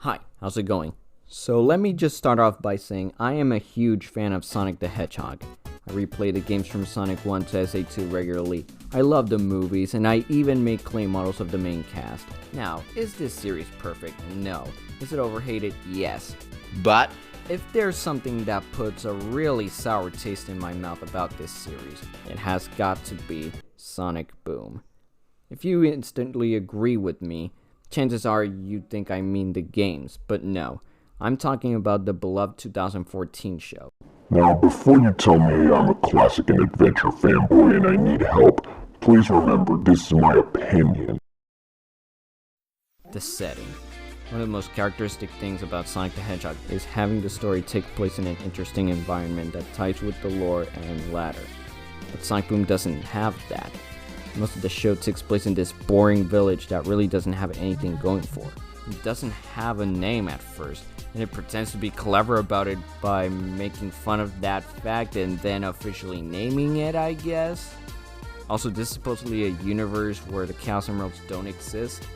Hi, how's it going? So let me just start off by saying I am a huge fan of Sonic the Hedgehog. I replay the games from Sonic 1 to SA2 regularly. I love the movies, and I even make clay models of the main cast. Now, is this series perfect? No. Is it overhated? Yes. But if there's something that puts a really sour taste in my mouth about this series, it has got to be Sonic Boom. If you instantly agree with me, chances are you think I mean the games, but no. I'm talking about the beloved 2014 show. Now, before you tell me I'm a classic and adventure fanboy and I need help, please remember this is my opinion. The setting. One of the most characteristic things about Sonic the Hedgehog is having the story take place in an interesting environment that ties with the lore and ladder. But Sonic Boom doesn't have that. Most of the show takes place in this boring village that really doesn't have anything going for it. It doesn't have a name at first, and it pretends to be clever about it by making fun of that fact and then officially naming it, I guess. Also, this is supposedly a universe where the Chaos Emeralds don't exist.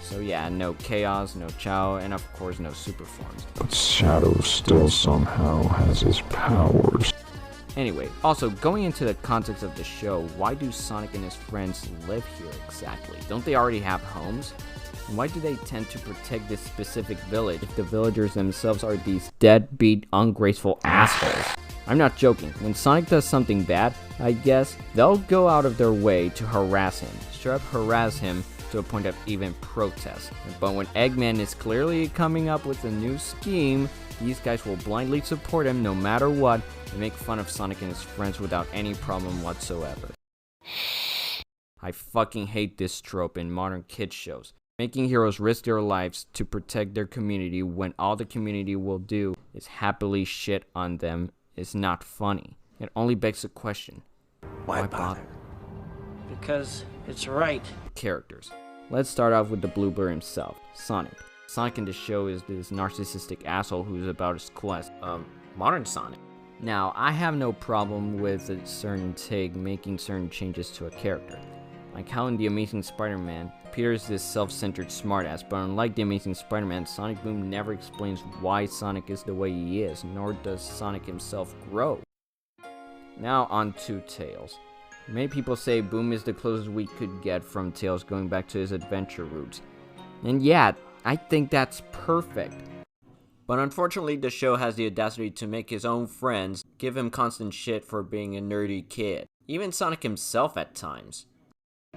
So yeah, no Chaos, no Chao, and of course no super forms. But Shadow still somehow has his powers. Anyway, also, going into the context of the show, why do Sonic and his friends live here exactly? Don't they already have homes? And why do they tend to protect this specific village if the villagers themselves are these deadbeat, ungraceful assholes? I'm not joking. When Sonic does something bad, I guess, they'll go out of their way to harass him. Straight up harass him to a point of even protest. But when Eggman is clearly coming up with a new scheme, these guys will blindly support him no matter what and make fun of Sonic and his friends without any problem whatsoever. I fucking hate this trope in modern kids shows. Making heroes risk their lives to protect their community when all the community will do is happily shit on them is not funny. It only begs the question, why bother? Because it's right. Characters. Let's start off with the Bluebird himself, Sonic. Sonic in the show is this narcissistic asshole who's about as cool as, modern Sonic. Now, I have no problem with a certain take making certain changes to a character. Like how in The Amazing Spider-Man, Peter is this self-centered smartass, but unlike The Amazing Spider-Man, Sonic Boom never explains why Sonic is the way he is, nor does Sonic himself grow. Now on to Tails. Many people say Boom is the closest we could get from Tails going back to his adventure roots. And yeah, I think that's perfect. But unfortunately, the show has the audacity to make his own friends give him constant shit for being a nerdy kid. Even Sonic himself at times.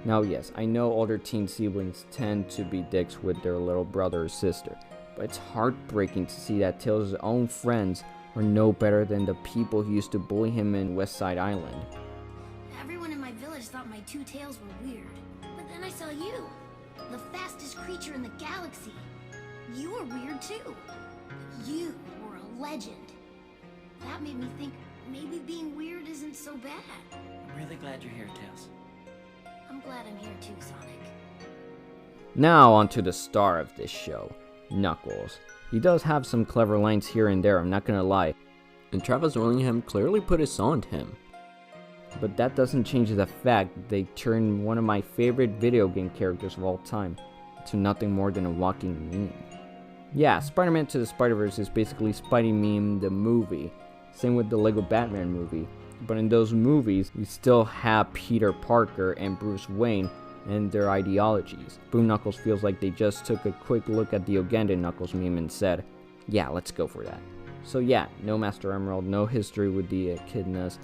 Now yes, I know older teen siblings tend to be dicks with their little brother or sister, but it's heartbreaking to see that Tails' own friends are no better than the people who used to bully him in West Side Island. Everyone in my village thought my two tails were weird, but then I saw you, the fastest creature in the galaxy. You were weird too. You were a legend. That made me think maybe being weird isn't so bad. I'm really glad you're here, Tails. I'm glad I'm here too, Sonic. Now onto the star of this show, Knuckles. He does have some clever lines here and there, I'm not gonna lie. And Travis Willingham clearly put his on him. But that doesn't change the fact that they turned one of my favorite video game characters of all time into nothing more than a walking meme. Yeah, Spider-Man to the Spider-Verse is basically Spidey Meme the movie. Same with the Lego Batman movie. But in those movies, you still have Peter Parker and Bruce Wayne and their ideologies. Boom Knuckles feels like they just took a quick look at the Ugandan Knuckles meme and said, yeah, let's go for that. So yeah, no Master Emerald, no history with the echidnas,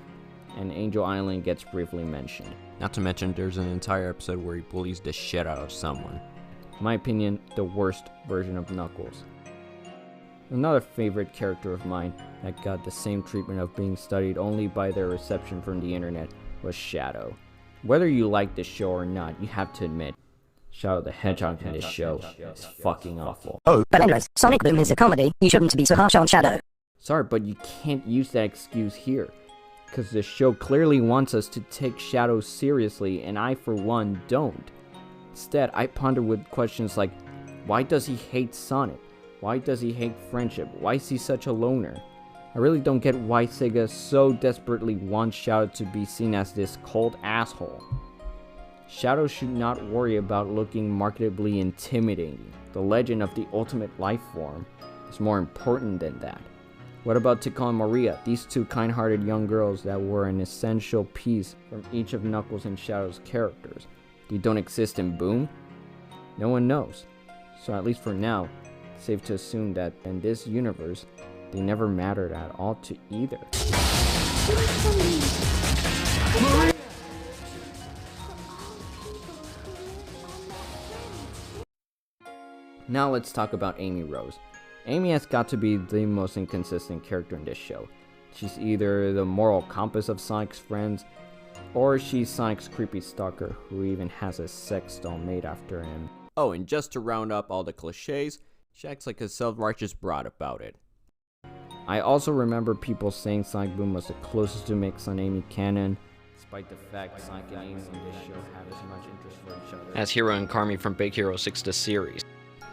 and Angel Island gets briefly mentioned. Not to mention there's an entire episode where he bullies the shit out of someone. In my opinion, the worst version of Knuckles. Another favorite character of mine that got the same treatment of being studied only by their reception from the internet was Shadow. Whether you like this show or not, you have to admit, Shadow the Hedgehog in this show is fucking awful. Oh, but anyways, Sonic Boom is a comedy. You shouldn't be so harsh on Shadow. Sorry, but you can't use that excuse here. Because the show clearly wants us to take Shadow seriously, and I, for one, don't. Instead, I ponder with questions like, why does he hate Sonic? Why does he hate friendship? Why is he such a loner? I really don't get why SEGA so desperately wants Shadow to be seen as this cold asshole. Shadow should not worry about looking marketably intimidating. The legend of the ultimate life form is more important than that. What about Tickle and Maria, these two kind-hearted young girls that were an essential piece from each of Knuckles and Shadow's characters? They don't exist in Boom? No one knows. So at least for now, it's safe to assume that in this universe, they never mattered at all to either. Now let's talk about Amy Rose. Amy has got to be the most inconsistent character in this show. She's either the moral compass of Sonic's friends, or she's Sonic's creepy stalker who even has a sex doll made after him. Oh, and just to round up all the cliches, she acts like a self-righteous broad about it. I also remember people saying Sonic Boom was the closest to make Son Amy canon, despite the fact Sonic and Amy in this show have as much interest for each other as Hero and Carmi from Big Hero 6 the series.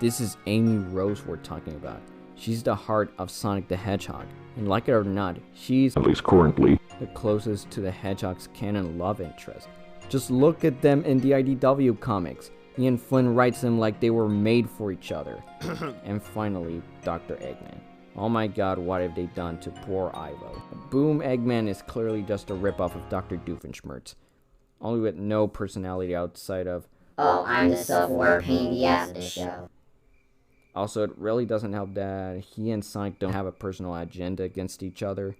This is Amy Rose we're talking about. She's the heart of Sonic the Hedgehog, and like it or not, she's, At least currently, the closest to the Hedgehog's canon love interest. Just look at them in the IDW comics. Ian Flynn writes them like they were made for each other. And finally, Dr. Eggman. Oh my god, what have they done to poor Ivo? Boom Eggman is clearly just a ripoff of Dr. Doofenshmirtz, only with no personality outside of, oh, I'm the self-aware pain in the ass of the show. Also, it really doesn't help that he and Sonic don't have a personal agenda against each other,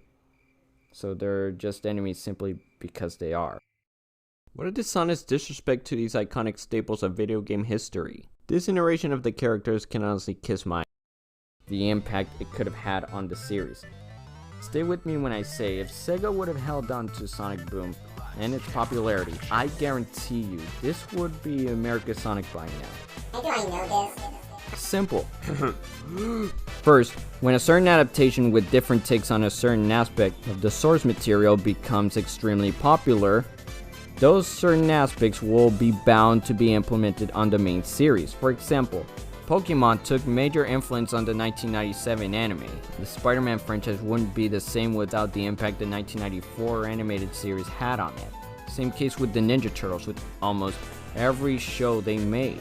so they're just enemies simply because they are. What a dishonest disrespect to these iconic staples of video game history. This iteration of the characters can honestly kiss my the impact it could have had on the series. Stay with me when I say, if SEGA would have held on to Sonic Boom and its popularity, I guarantee you this would be America's Sonic by now. How do I know this? Simple. First, when a certain adaptation with different takes on a certain aspect of the source material becomes extremely popular, those certain aspects will be bound to be implemented on the main series. For example, Pokemon took major influence on the 1997 anime. The Spider-Man franchise wouldn't be the same without the impact the 1994 animated series had on it. Same case with the Ninja Turtles, with almost every show they made.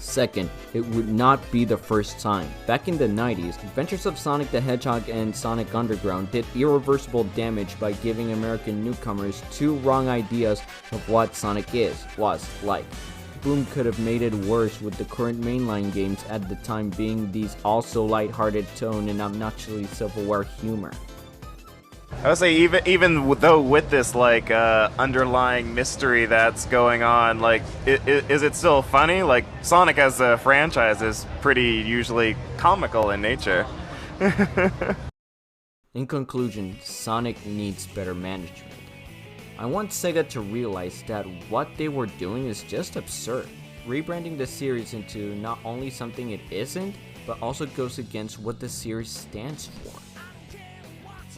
Second, it would not be the first time. Back in the 90s, Adventures of Sonic the Hedgehog and Sonic Underground did irreversible damage by giving American newcomers two wrong ideas of what Sonic was like. Boom could have made it worse, with the current mainline games at the time being these also lighthearted tone and obnoxiously self-aware humor. I would say even though with this like underlying mystery that's going on, like is it still funny? Like Sonic as a franchise is pretty usually comical in nature. In conclusion, Sonic needs better management. I want SEGA to realize that what they were doing is just absurd. Rebranding the series into not only something it isn't, but also goes against what the series stands for.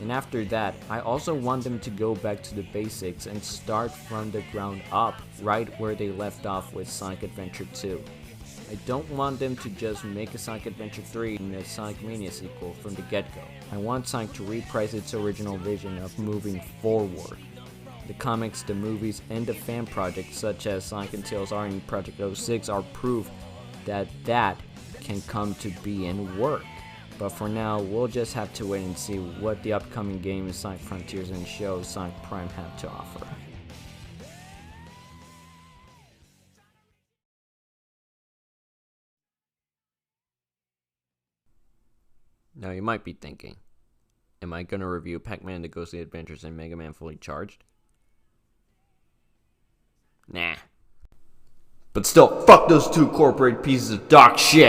And after that, I also want them to go back to the basics and start from the ground up, right where they left off with Sonic Adventure 2. I don't want them to just make a Sonic Adventure 3 and a Sonic Mania sequel from the get-go. I want Sonic to reprise its original vision of moving forward. The comics, the movies, and the fan projects such as Sonic and Tails R&D Project 06 are proof that that can come to be and work. But for now, we'll just have to wait and see what the upcoming games Sonic Frontiers and show Sonic Prime have to offer. Now you might be thinking, am I gonna review Pac-Man: The Ghostly Adventures and Mega Man Fully Charged? Nah. But still, fuck those two corporate pieces of dog shit!